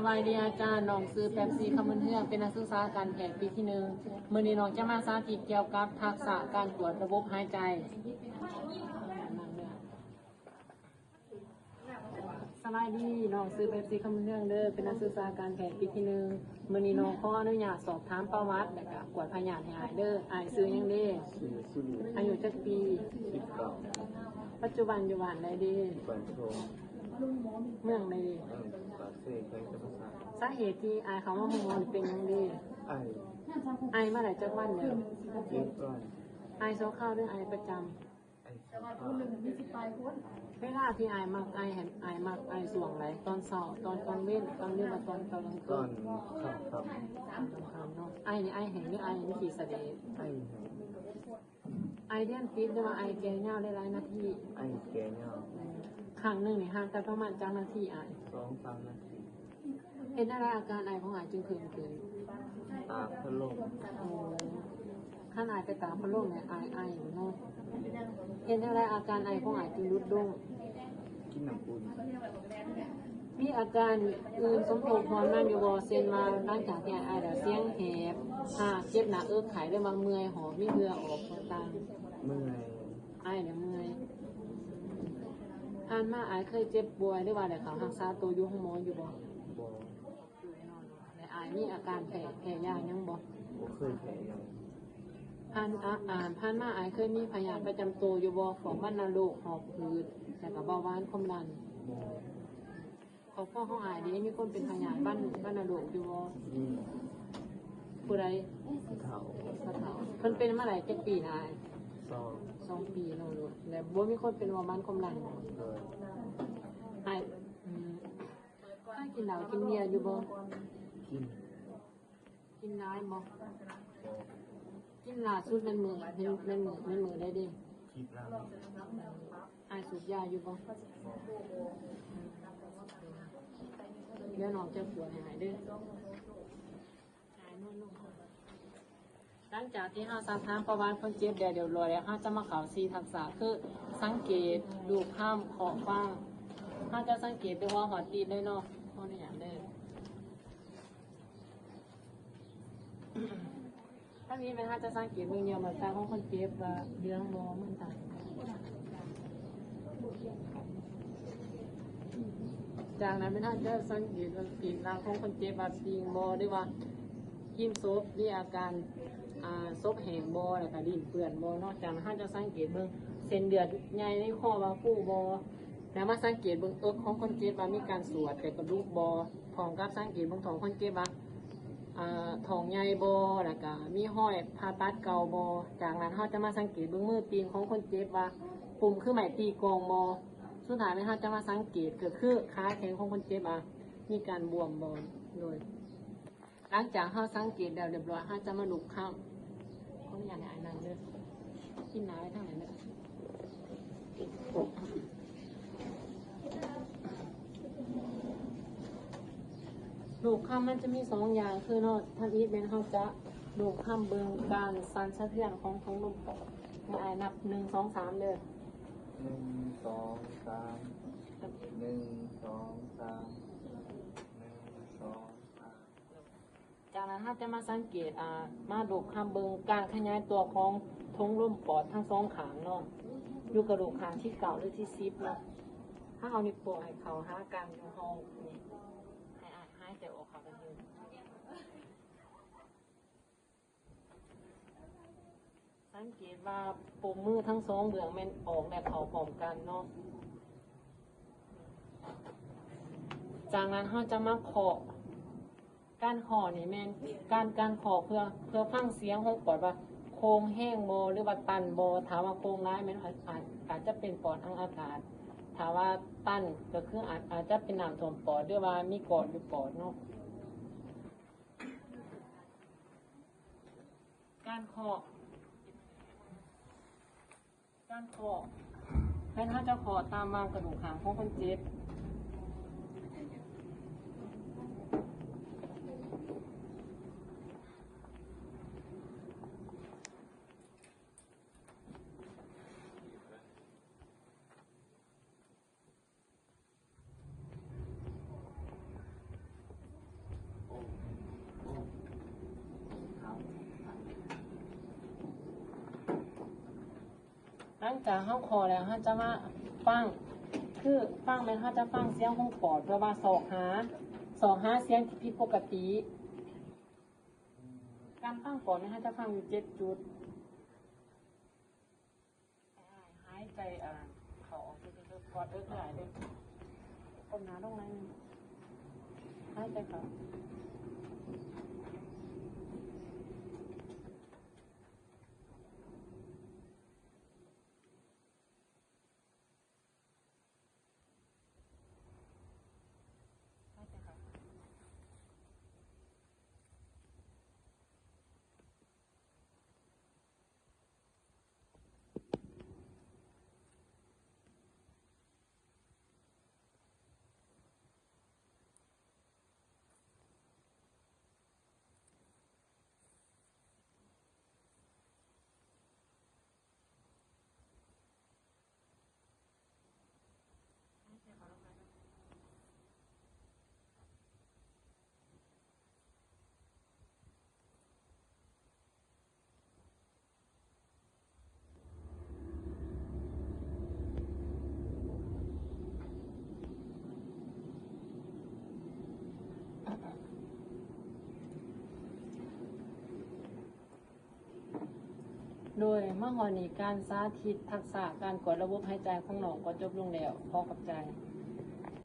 บายดีอาจารย์น้องซื้อแป๊บซี่คำมันเทืองเป็นนักศึกษาการแพทย์ปีที่1มื้อนี้น้องจะมาสาธิตเกี่ยวกับทักษะการตรวจระบบหายใจสบายดีน้องซื้อแป๊บซี่คำมันเทืองเด้อเป็นนักศึกษาการแพทย์ปีที่1มื้อนี้น้องขออนุญาตสอบถามประวัติและก็กวดพยานให้อายเด้ออายซื้อหยังเด้อายุจักปีปัจจุบันอยู่บ้านใดเด้เมืองใดเด้สาเหตุที่อายเขาว่าฮอร์โมนเป็นหยังเด้ไอมาหลายจักวันแล้วไอโซเข้าด้วยไอประจำเวลาที่ไอมักไอเห็นไอมักไอส่วงไหนตอนเช้าตอนกลางเว้นตอนเย็นตอนกลางคืนตอนค่ำเนาะไอนี่ไอแห้งหรือไอนี่ขี้เสด็จไอเดียนติดหรือว่าไอแก่เงาได้หลายนาทีไอแก่เงาครั้งหนึ่งนี่ห่างกันประมาณจักนาทีไอ2-3 นาทีเห็นอะไรอาการไอของไอจึงคืนตาพัดลมข้างไอไปตามพัดลมเนี่ยไออยู่เนาะเห็นอะไรอาการไอของไอจึงรุดลงกินน้ำอุ่นมีอาการอื่นสมทบพรนั่นอยู่บ่เซนมาหลังจากที่ไอแล้วเสียงแหบเจ็บหน้าไข้ได้บางเมื่อยหอบมีเหงื่อออกต่างเมื่อยไอเนี่ยเมื่อยผ่านมาไอเคยเจ็บป่วยหรือว่าได้เข้ารักษาตัวอยู่ห้องหมออยู่บ่ไอมีอาการแพ้ยายังบ่เคยแพ้ยังผ่านมาไอเคยมีพยาธิประจำตัวอยู่บ่ของวัณโรคหอบหืดแล้วก็เบาหวานความดันของพ่อของไอนี้มีคนเป็นพยาธิวัณโรคอยู่บ่ผู้ใดเฒ่าเพิ่นเป็นมาหลายจักปีนะ2 ปีเนาะแล้วบ่มีคนเป็นเบาหวานความดันไอกินเหล้ากินเบียร์อยู่บ่กินน้อยบ่กินล่าสุดมันมือได้ดิคิดแล้วไอสูบยาอยู่บ่เดี๋ยวน้องจะปวดหายเด้อหายนวดลงหลังจากที่เราสอบถามประวัติคนเจ็บเดี๋ยวรอแล้วเราจะมาเข้า4ทักษะคือสังเกตดูข้ามขอบฟ้าเราจะสังเกตด้วยว่าหัวตีนได้เนาะเพราะนี่อย่างเด้อถ้ามีไหมคะจะสังเกตเบื้องเดียวเหมือนตาของคนเจ็บว่าเลี้ยงบอมันต่างจากนั้นไม่ท่านจะสังเกตว่าปีกหลังของคนเจ็บว่าปีงบอหรือว่ายิ้มซบมีอาการซบแห้งบอแล้วก็ดิ้นเปื่อนบอนอกจากนั้นท่านจะสังเกตเบื้องเส้นเดือดใหญ่ในข้อว่าฟูบอแล้วมาสังเกตเบื้องของคนเจ็บว่ามีการสวดแต่กระดูกบอพร้อมกับสังเกตเบื้องท้องคนเจ็บว่าท้องใหญ่บอแล้วก็มีห้อยผ่าตัดเก่าบอจากนั้นเขาจะมาสังเกตเบื้องมือตีนของคนเจ็บว่าปุ่มคือไหมตีกองบอสุดท้ายเขาจะมาสังเกตก็คือขาแข็งของคนเจ็บมีการบวมบอโดยหลังจากเขาสังเกตแล้วเรียบร้อยเขาจะมาดูข้ามเขาอย่างไรนั่นเลยกินน้ำทางไหนเนี่ยดูข้ามมันจะมี2 อย่างคือนอกท่านอีทเป็นเขาจะดูข้ามเบื้องการสั่นสะเทือนของท้องลมปอดให้อายนับ1 2 3เลย1 2 3 1 2 3 จากนั้นถ้าจะมาสังเกตมาดูข้ามเบื้องการขยายตัวของท้องลมปอดทั้ง2 ขางเนาะอยู่กระดูกขางที่9หรือที่10เนาะถ้าเอานิ้วโป้งให้เขาหาการอยู่ห้องนี่หายใจออกค่ะกันยืนสังเกตว่าปุ่มมือทั้ง2 เบื้องมันออกและเข้าพร้อมกันเนาะจากนั้นเราจะมาเคาะการเคาะนี่แม่นการเคาะเพื่อฟังเสียงของปอดว่าโครงแห้งโบหรือว่าตันโบถามว่าโครงร้ายมันอาจจะเป็นปอดทางอากาศถามว่าตันก็คืออาจจะเป็นน้ำท่วมปอดหรือว่ามีกรดอยู่ปอดเนาะการเคาะให้ถ้าจะเคาะตามวางกระดูกหางของคนเจ็บ จากเฮาคอแล้วเฮาจะมาฟังคือฟังแม่นเฮาจะฟังเสียงของปอดเพื่อว่าสอกหาเสียงที่ผิดปกติ การฟังปอดเนี่ยเฮาจะฟังอยู่7จุดหายใจเข้าออกคือปอดหลายเด้อก้มหน้าลงนั่นหายใจเข้าหายใจเข้า โดยเมื่อนี้การสาธิตทักษะการกดระบบหายใจของน้องก็จบลงแล้วพอกับใจ